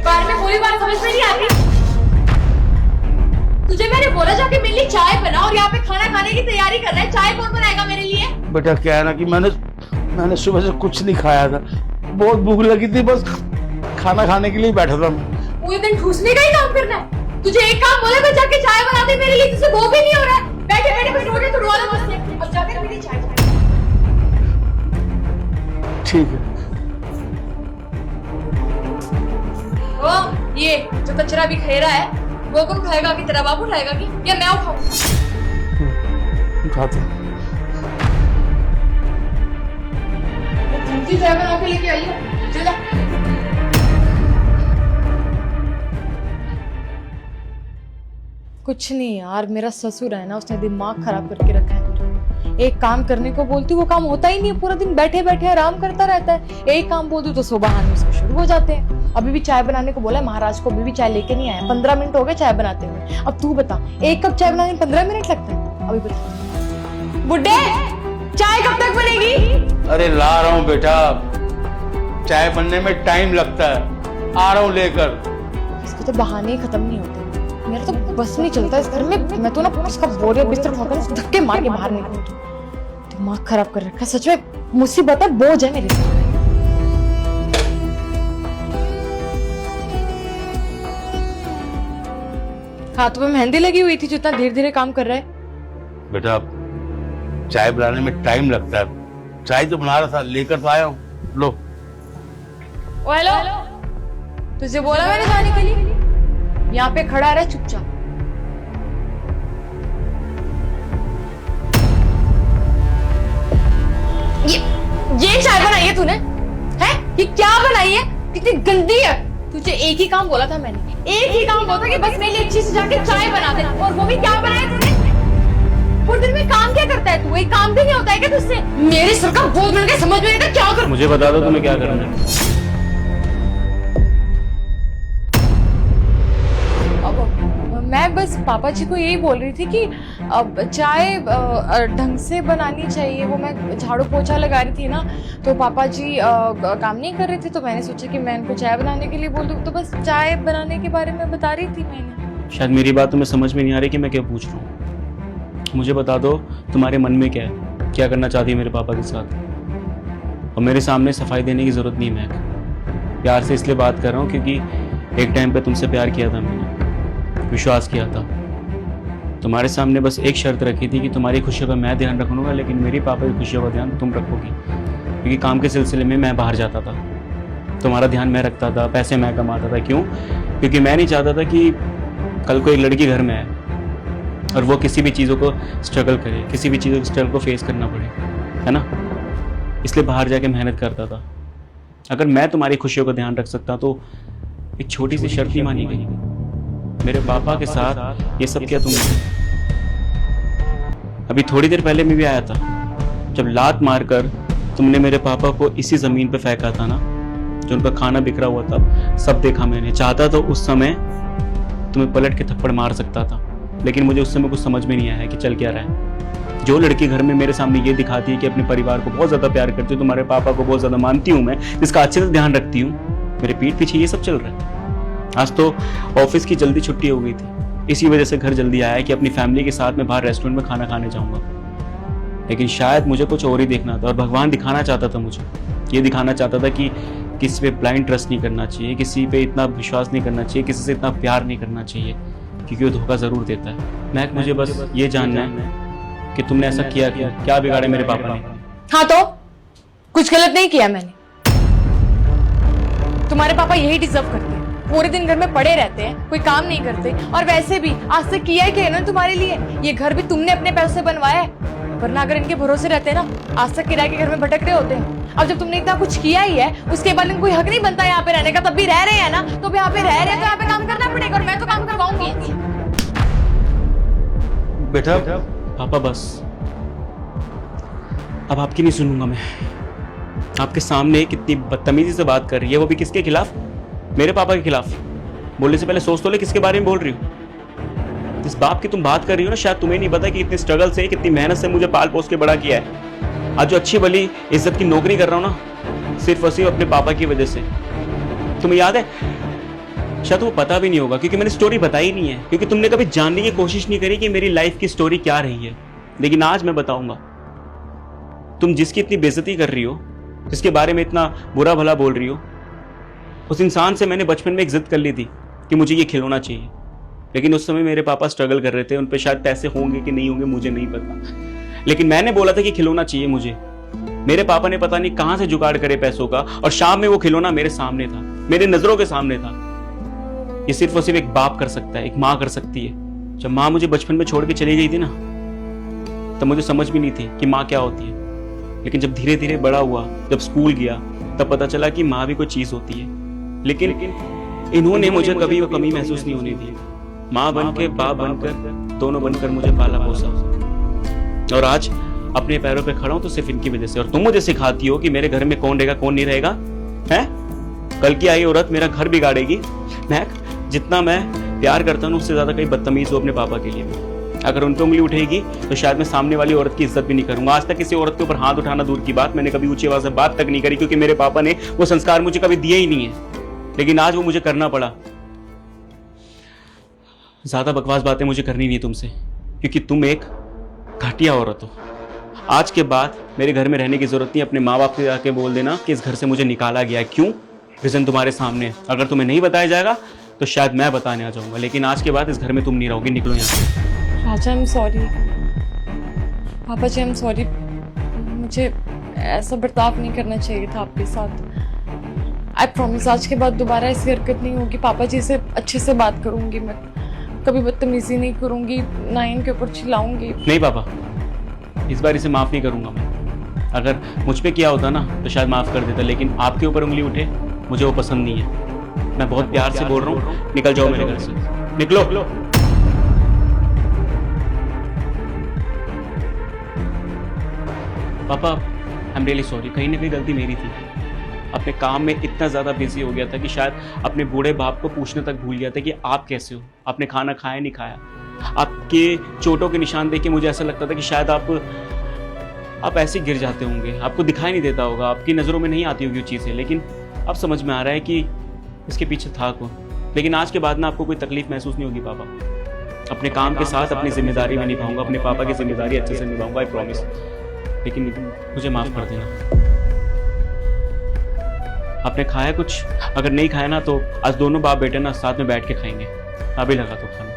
बार में कोई बात समझ में नहीं आती। तुझे मैंने बोला जाके मेरे लिए चाय बना और यहाँ पे खाना खाने की तैयारी कर रहा है। चाय कौन बनाएगा मेरे लिए? बेटा क्या है ना कि मैंने सुबह से कुछ नहीं खाया था, बहुत भूख लगी थी, बस खाना खाने के लिए बैठा था मैं। पूरे दिन ठूसने का ही काम करना है तुझे? एक काम बोला मैं जाके चाय बना दे मेरे लिए, तुझसे वो भी नहीं हो रहा है। बैठे बैठे बैठे रोटी तो रोला मत, अब जाकर मेरी चाय। ठीक है। ओ ये जो कचरा भी खेरा है वो कौन खाएगा? कि तेरा बाबू उठाएगा कि या मैं उठाऊं? उठाते हैं। चाय बना के लेके आई है, चला। कुछ नहीं यार, मेरा ससुर है ना, उसने दिमाग खराब करके रखा है। एक काम करने को बोलती वो काम होता ही नहीं है, पूरा दिन बैठे बैठे आराम करता रहता है। एक काम बोल दूं तो सुबह बहाने उसके शुरू हो जाते हैं। अभी भी चाय बनाने को बोला है महाराज को, अभी भी चाय लेके नहीं आया। 15 मिनट हो गए चाय बनाते हुए। अब तू बता, एक कप चाय बनाने में 15 मिनट लगता है? अभी बता बुड्ढे, चाय कब तक बनेगी? अरे ला रहा हूँ बेटा, चाय बनने में टाइम लगता है, आ रहा हूँ लेकर। इसके तो बहाने ही खत्म नहीं होते। मेरा तो बस नहीं चलता इस घर में। मैं तो ना इसका बोरिया बिस्तर उठाकर धक्के मार के बाहर निकलूं। दिमाग खराब कर रखा है सच में, मुसीबत है, बोझ है मेरे सर पे। हाथों में मेहंदी लगी हुई थी जो इतना धीरे धीरे काम कर रहा है। बेटा चाय बनाने में टाइम लगता है, चाय तो बना रहा था, लेकर तो आया हूँ। लो। ओ हेलो, तुझे बोला मैंने जाने के लिए? यहाँ पे खड़ा रहे चुपचाप। ये चाय बनाई है तूने? है? ये क्या बनाई है? कितनी गंदी है। तुझे एक ही काम बोला था मैंने, एक ही काम बोला था कि बस मेरे लिए अच्छी से जाके चाय बना दे, और वो भी क्या बनाया तूने? पूरे दिन में काम क्या करता है तू? एक काम भी नहीं होता है क्या तुझसे? मेरे सर का बोझ बन के समझ में नहीं आता क्या कर। मुझे बता दो तुम्हें क्या करना है। मैं बस पापा जी को यही बोल रही थी कि अब चाय ढंग से बनानी चाहिए। वो मैं झाड़ू पोछा लगा रही थी ना, तो पापा जी काम नहीं कर रहे थे, तो मैंने सोचा कि मैं उनको चाय बनाने के लिए बोल दूं। तो बस चाय बनाने के बारे में बता रही थी मैंने। शायद मेरी बात तुम्हें समझ में नहीं आ रही कि मैं क्या पूछ रहा हूँ। मुझे बता दो तुम्हारे मन में क्या है, क्या करना चाहती है मेरे पापा के साथ। और मेरे सामने सफाई देने की जरूरत नहीं है। मैं प्यार से इसलिए बात कर रहा हूँ क्योंकि एक टाइम पे तुमसे प्यार किया था मैंने, विश्वास किया था। तुम्हारे सामने बस एक शर्त रखी थी कि तुम्हारी खुशियों का मैं ध्यान रखूंगा, लेकिन मेरी पापा की खुशियों का ध्यान तुम रखोगी। क्योंकि काम के सिलसिले में मैं बाहर जाता था, तुम्हारा ध्यान मैं रखता था, पैसे मैं कमाता था। क्यों? क्योंकि मैं नहीं चाहता था कि कल को एक लड़की घर में आए और वो किसी भी चीज़ों को स्ट्रगल करे, किसी भी चीज़ों की स्ट्रगल को फेस करना पड़े, है ना। इसलिए बाहर जाके मेहनत करता था। अगर मैं तुम्हारी खुशियों का ध्यान रख सकता तो एक छोटी सी शर्त ही मानी गई। मेरे पापा के साथ ये सब किया तुमने। अभी थोड़ी देर पहले मैं भी आया था, जब लात मारकर तुमने मेरे पापा को इसी जमीन पे फेंका था ना, जो उनका खाना बिखरा हुआ था, सब देखा मैंने। चाहता तो उस समय तुम्हें पलट के थप्पड़ मार सकता था, लेकिन मुझे उस समय कुछ समझ में नहीं आया कि चल क्या रहा है। जो लड़की घर में मेरे सामने ये दिखाती है कि अपने परिवार को बहुत ज्यादा प्यार करती हूँ, तुम्हारे पापा को बहुत ज्यादा मानती हूँ मैं, जिसका अच्छे से ध्यान रखती हूँ, मेरे पीठ पीछे ये सब चल रहा है। आज तो ऑफिस की जल्दी छुट्टी हो गई थी, इसी वजह से घर जल्दी आया कि अपनी फैमिली के साथ मैं बाहर रेस्टोरेंट में खाना खाने जाऊंगा। लेकिन शायद मुझे कुछ और ही देखना था, और भगवान दिखाना चाहता था मुझे, ये दिखाना चाहता था कि किसी पे ब्लाइंड ट्रस्ट नहीं करना चाहिए, किसी पे इतना विश्वास नहीं करना चाहिए, किसी से इतना प्यार नहीं करना चाहिए, क्योंकि वो धोखा जरूर देता है। मैं मुझे बस ये जानना है कि तुमने ऐसा किया क्या बिगाड़े मेरे पापा ने? हाँ तो कुछ गलत नहीं किया मैंने। तुम्हारे पापा यही डिजर्व करते हैं, पूरे दिन घर में पड़े रहते हैं, कोई काम नहीं करते। और वैसे भी आज तक किया ही क्या इन्होंने तुम्हारे लिए? ये घर भी तुमने अपने पैसों से बनवाया है, वरना अगर इनके भरोसे रहते ना, आज तक किराए के घर में भटक रहे होते हैं। अब जब तुमने इतना कुछ किया ही है, उसके बाद इनको कोई हक नहीं बनता यहाँ पे रहने का, तब भी रह रहे हैं ना, तो यहाँ पे रह रहे हैं तो यहाँ पे काम करना पड़ेगा, और मैं तो काम करवाऊंगी। बेटा पापा बस, अब आपकी नहीं सुनूंगा मैं। आपके सामने कितनी बदतमीजी से बात कर रही है, वो भी किसके खिलाफ? मेरे पापा के खिलाफ। बोलने से पहले सोच तो ले किसके बारे में बोल रही हो। जिस बाप की तुम बात कर रही हो ना, शायद तुम्हें नहीं पता कि कितनी स्ट्रगल से, कितनी मेहनत से मुझे पाल पोस के बड़ा किया है। आज जो अच्छी भली इज्जत की नौकरी कर रहा हूं ना, सिर्फ और सिर्फ अपने पापा की वजह से। तुम्हें याद है शायद वो पता भी नहीं होगा, क्योंकि मैंने स्टोरी बताई नहीं है, क्योंकि तुमने कभी जानने की कोशिश नहीं करी कि मेरी लाइफ की स्टोरी क्या रही है। लेकिन आज मैं बताऊंगा। तुम जिसकी इतनी बेइज्जती कर रही हो, जिसके बारे में इतना बुरा भला बोल रही हो, उस इंसान से मैंने बचपन में एक जिद कर ली थी कि मुझे ये खिलौना चाहिए। लेकिन उस समय मेरे पापा स्ट्रगल कर रहे थे, उन पे शायद पैसे होंगे कि नहीं होंगे मुझे नहीं पता, लेकिन मैंने बोला था कि खिलौना चाहिए मुझे। मेरे पापा ने पता नहीं कहां से जुगाड़ करे पैसों का, और शाम में वो खिलौना मेरे सामने था, मेरे नजरों के सामने था। ये सिर्फ और सिर्फ एक बाप कर सकता है, एक माँ कर सकती है। जब माँ मुझे बचपन में छोड़ के चली गई थी ना, तब मुझे समझ भी नहीं थी कि माँ क्या होती है। लेकिन जब धीरे धीरे बड़ा हुआ, जब स्कूल गया, तब पता चला कि माँ भी कोई चीज होती है। लेकिन इन्होंने मुझे कभी वो कमी महसूस नहीं होने दी। माँ बन के, बाप बनकर, दोनों बनकर मुझे पाला पोसा, और आज अपने पैरों पे खड़ा हूं तो सिर्फ इनकी वजह से। और तुम मुझे सिखाती हो कि मेरे घर में कौन रहेगा कौन नहीं रहेगा, हैं? कल की आई औरत मेरा घर बिगाड़ेगी। मैं जितना मैं प्यार करता हूं उससे ज्यादा कहीं बदतमीज हो अपने पापा के लिए। अगर उन पे उंगली उठेगी तो शायद मैं सामने वाली औरत की इज्जत भी नहीं करूंगा। आज तक किसी औरत के ऊपर हाथ उठाना दूर की बात, मैंने कभी ऊंची आवाज से बात तक नहीं करी, क्योंकि मेरे पापा ने वो संस्कार मुझे कभी दिए ही नहीं है। लेकिन आज वो मुझे करना पड़ा। ज्यादा बकवास बातें मुझे करनी नहीं तुमसे, क्योंकि तुम एक घटिया औरत हो। आज के बाद मेरे घर में रहने की जरूरत नहीं। अपने माँ बाप से जाके बोल देना कि इस घर से मुझे निकाला गया है। क्यों? रीजन तुम्हारे सामने है। अगर तुम्हें नहीं बताया जाएगा तो शायद मैं बताने आ जाऊंगा, लेकिन आज के बाद इस घर में तुम नहीं रहोगी। निकलो यहाँ से। राजा, आई एम सॉरी। पापा जी, आई एम सॉरी। मुझे ऐसा बर्ताव नहीं करना चाहिए था आपके साथ। आई प्रॉमिस आज के बाद दोबारा ऐसी हरकत नहीं होगी। पापा जी से अच्छे से बात करूंगी मैं, कभी बदतमीजी नहीं करूंगी, ना इनके ऊपर चिल्लाऊंगी। नहीं पापा, इस बार इसे माफ नहीं करूंगा मैं। अगर मुझ पे किया होता ना तो शायद माफ कर देता, लेकिन आपके ऊपर उंगली उठे मुझे वो पसंद नहीं है। मैं बहुत प्यार से बोल रहा हूँ, निकल जाओ मेरे घर से। निकलो। पापा, आई एम रियली सॉरी। कहीं ना कहीं गलती मेरी थी। अपने काम में इतना ज़्यादा बिजी हो गया था कि शायद अपने बूढ़े बाप को पूछने तक भूल गया था कि आप कैसे हो, आपने खाना खाया नहीं खाया। आपके चोटों के निशान देख के मुझे ऐसा लगता था कि शायद आप ऐसे गिर जाते होंगे, आपको दिखाई नहीं देता होगा, आपकी नज़रों में नहीं आती होगी वो चीज़ें। लेकिन अब समझ में आ रहा है कि इसके पीछे था कौन। लेकिन आज के बाद ना आपको कोई तकलीफ महसूस नहीं होगी पापा। अपने काम के साथ अपनी जिम्मेदारी में निभाऊंगा, अपने पापा की जिम्मेदारी अच्छे से निभाऊंगा, आई प्रॉमिस। लेकिन मुझे माफ़ कर देना। आपने खाया कुछ? अगर नहीं खाया ना तो आज दोनों बाप बेटे ना साथ में बैठ के खाएंगे। अभी लगा तो खाना।